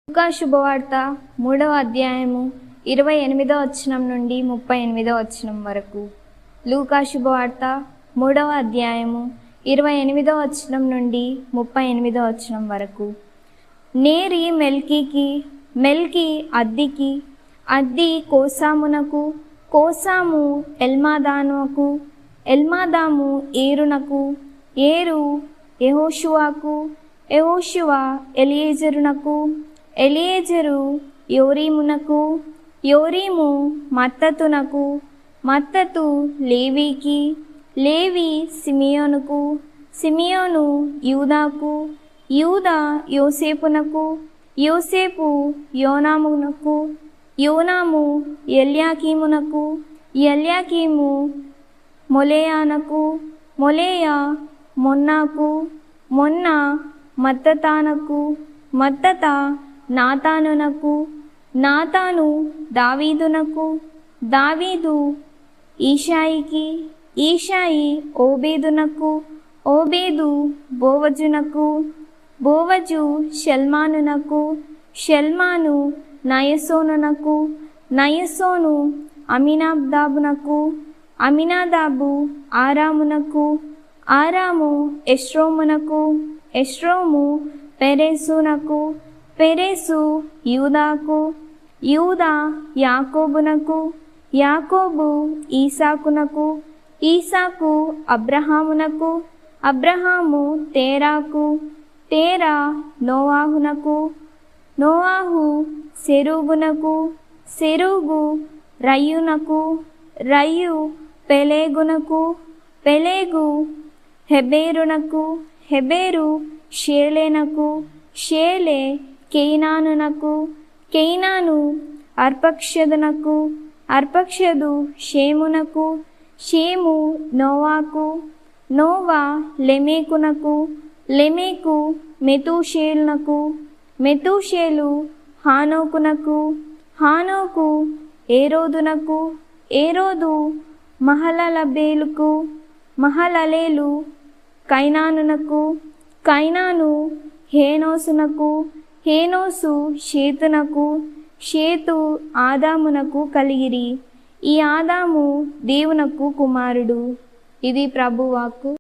లూకా శుభవార్త 3వ అధ్యాయము 28వ వచనం నుండి 38వ వచనం వరకు. లూకా శుభవార్త 3వ అధ్యాయము 28వ వచనం నుండి 38వ వచనం వరకు. నేరి మెల్కీకి, మెల్కీ అద్దికి, అద్ది కోసామునకు, కోసాము ఎల్మాదాముకు, ఎల్మాదాము ఏరునకు, ఏరు యెహోషువకు, యెహోషువ ఎలియేజరునకు, ఎలియేజరు యోరీమునకు, యోరీము మత్తతునకు, మత్తతు లేవీకి, లేవి సిమియోనుకు, సిమియోను యూదాకు, యూదా యోసేపునకు, యోసేపు యోనామునకు, యోనాము ఎల్యాకీమునకు, ఎల్యాకీము మొలేయానకు, మొలేయా మొన్నాకు, మొన్నా మత్తతానకు, మత్తత నాతానునకు, నాతాను దావీదునకు, దావీదు ఈషాయికి, ఈషాయి ఓబేదునకు, ఓబేదు బోవజునకు, బోవజు షల్మానునకు, షల్మాను నయసోనునకు, నయసోను అమినాదాబునకు, అమినాదాబు ఆరామునకు, ఆరాము ఎస్రోమునకు, ఎస్రోము పెరెసునకు, పెరెసు యూదాకు, యూదా యాకోబునకు, యాకోబు ఈసాకునకు, ఈసాకు అబ్రహామునకు, అబ్రహాము తేరాకు, తేరా నోవాహునకు, నోవాహు సెరూగునకు, సెరూగు రయ్యునకు, రయ్యు పెలేగునకు, పెలేగు హెబేరునకు, హెబేరు షేలేనకు, షేలే కేయినానునకు, కేయినాను అర్పక్షదునకు, అర్పక్షదు షేమునకు, షేము నోవాకు, నోవా లెమేకునకు, లెమేకు మెతూషేలునకు, మెతూషేలు హానోకునకు, హానోకు ఏరోదునకు, ఏరోదు మహలలబేలుకు, మహలలేలు కైనానునకు, కైనాను హేనోసునకు, హేనోసు షేతునకు, షేతు ఆదామునకు కలిగిరి. ఈ ఆదాము దేవునకు కుమారుడు. ఇది ప్రభువాక్కు.